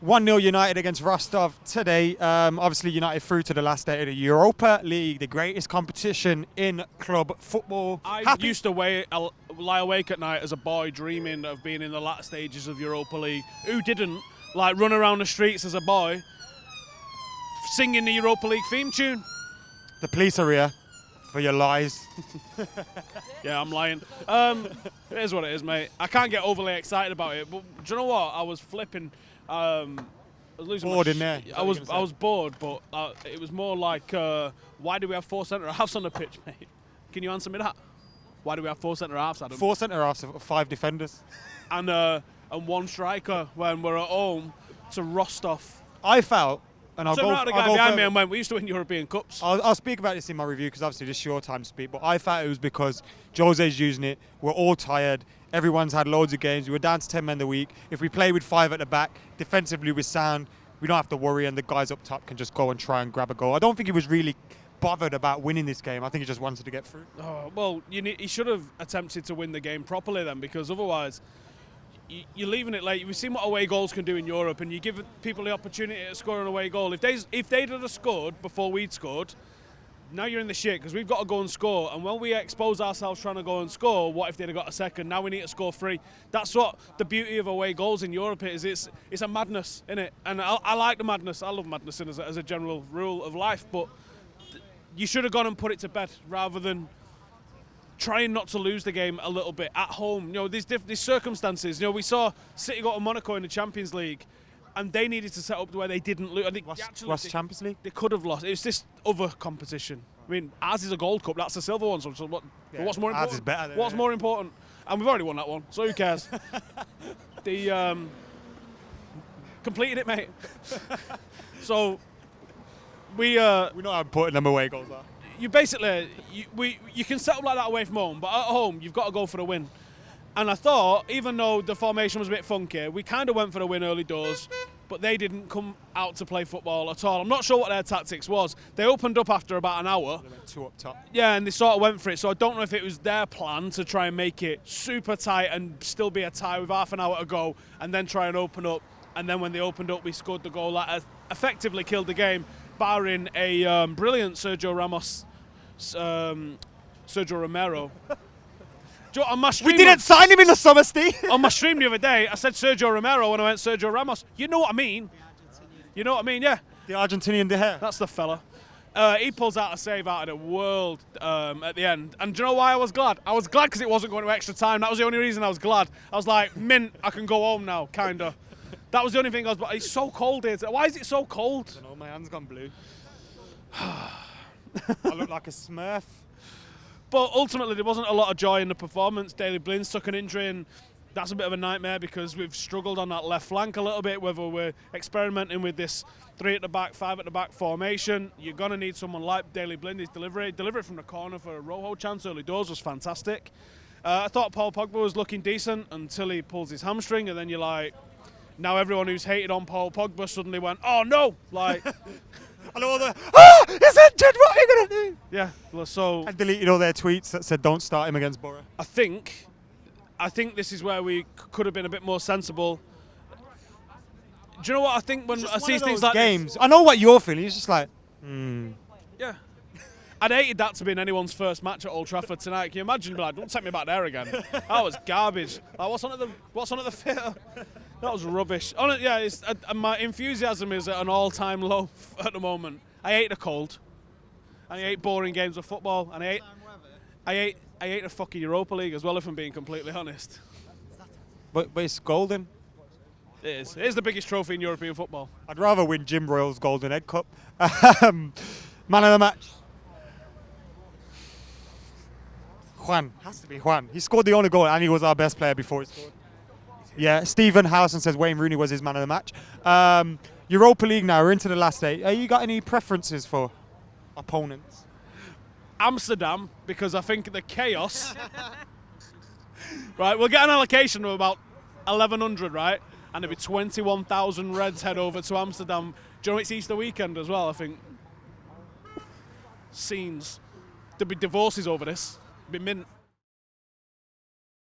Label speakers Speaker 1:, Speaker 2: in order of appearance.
Speaker 1: 1-0 United against Rostov today. Obviously, United through to the last day of the Europa League, the greatest competition in club football.
Speaker 2: I used to lie awake at night as a boy dreaming of being in the latter stages of Europa League. Who didn't? Like, run around the streets as a boy singing the Europa League theme tune.
Speaker 1: The police are here for your lies.
Speaker 2: Yeah, I'm lying. It is what it is, mate. I can't get overly excited about it, but do you know what? I was flipping. I was losing
Speaker 1: bored in there.
Speaker 2: I was bored, but it was more like, why do we have 4 centre halves on the pitch, mate? Can you answer me that? Why do we have 4 centre halves, Adam?
Speaker 1: 4 centre halves, 5 defenders,
Speaker 2: and 1 striker when we're at home to Rostov.
Speaker 1: I felt. And I'll
Speaker 2: so
Speaker 1: go.
Speaker 2: The guy behind me and went, we used to win European Cups.
Speaker 1: I'll speak about this in my review because obviously this is your time to speak. But I thought it was because Jose's using it. We're all tired. Everyone's had loads of games. We were down to 10 men a week. If we play with 5 at the back, defensively we're sound. We don't have to worry, and the guys up top can just go and try and grab a goal. I don't think he was really bothered about winning this game. I think he just wanted to get through.
Speaker 2: Oh, well, he should have attempted to win the game properly then, because otherwise you're leaving it late. We've seen what away goals can do in Europe, and you give people the opportunity to score an away goal. If they'd have scored before we'd scored, now you're in the shit because we've got to go and score. And when we expose ourselves trying to go and score, what if they'd have got a second? Now we need to score 3. That's what the beauty of away goals in Europe is. It's a madness, innit? And I like the madness. I love madness as a general rule of life. But you should have gone and put it to bed rather than trying not to lose the game a little bit at home. You know, these circumstances. You know, we saw City go to Monaco in the Champions League, and they needed to set up where they didn't lose.
Speaker 1: What's the Champions League?
Speaker 2: They could have lost. It was this other competition. I mean, ours is a gold cup. That's a silver one. So what? Yeah, what's more important?
Speaker 1: Ours is better.
Speaker 2: What's more important? And we've already won that one, so who cares? Completed it, mate. So we know
Speaker 1: how important them away goals are.
Speaker 2: You basically you can set up like that away from home, but at home you've got to go for the win. And I thought, even though the formation was a bit funky, we kind of went for the win early doors, but they didn't come out to play football at all. I'm not sure what their tactics was. They opened up after about an hour.
Speaker 1: They went 2 up top.
Speaker 2: Yeah, and they sort of went for it. So I don't know if it was their plan to try and make it super tight and still be a tie with half an hour to go, and then try and open up. And then when they opened up, we scored the goal that effectively killed the game, barring a brilliant Sergio Romero. On my stream,
Speaker 1: we didn't sign him in the summer, Steve.
Speaker 2: On my stream the other day, I said Sergio Romero when I went Sergio Ramos. You know what I mean? You know what I mean, yeah.
Speaker 1: The Argentinian De Gea.
Speaker 2: That's the fella. He pulls out a save out of the world at the end. And do you know why I was glad? I was glad because it wasn't going to extra time. That was the only reason I was glad. I was like, mint, I can go home now, kind of. That was the only thing I was... But it's so cold here. Why is it so cold?
Speaker 1: I don't know, my hand's gone blue. I look like a Smurf.
Speaker 2: But ultimately, there wasn't a lot of joy in the performance. Daley Blind took an injury, and that's a bit of a nightmare because we've struggled on that left flank a little bit, whether we're experimenting with this 3 at the back, 5 at the back formation. You're going to need someone like Daley Blind. His delivery from the corner for a Rojo chance early doors was fantastic. I thought Paul Pogba was looking decent until he pulls his hamstring, and then you're like, now everyone who's hated on Paul Pogba suddenly went, oh no! Like...
Speaker 1: And all the, he's injured, what are you going to do?
Speaker 2: Yeah, well, so...
Speaker 1: I deleted all their tweets that said don't start him against Borough.
Speaker 2: I think this is where we could have been a bit more sensible. Do you know what I think when I see things like
Speaker 1: games? This? I know what you're feeling. It's just like,
Speaker 2: Yeah. I'd hated that to be in anyone's first match at Old Trafford tonight. Can you imagine? Be like, don't take me back there again. That was garbage. Like, what's on at the theatre? That was rubbish. Yeah, my enthusiasm is at an all-time low at the moment. I hate the cold, and I hate boring games of football, and I hate the fucking Europa League as well, if I'm being completely honest.
Speaker 1: But it's golden.
Speaker 2: It is. It is the biggest trophy in European football.
Speaker 1: I'd rather win Jim Royal's Golden Egg Cup. Man of the match. Juan. Has to be Juan. He scored the only goal, and he was our best player before he scored. Yeah, Stephen Howson says Wayne Rooney was his man of the match. Europa League now, we're into the last 8. You got any preferences for opponents?
Speaker 2: Amsterdam, because I think the chaos... Right, we'll get an allocation of about 1,100, right? And there'll be 21,000 Reds head over to Amsterdam. Do you know it's Easter weekend as well, I think? Scenes. There'll be divorces over this. It'll be mint.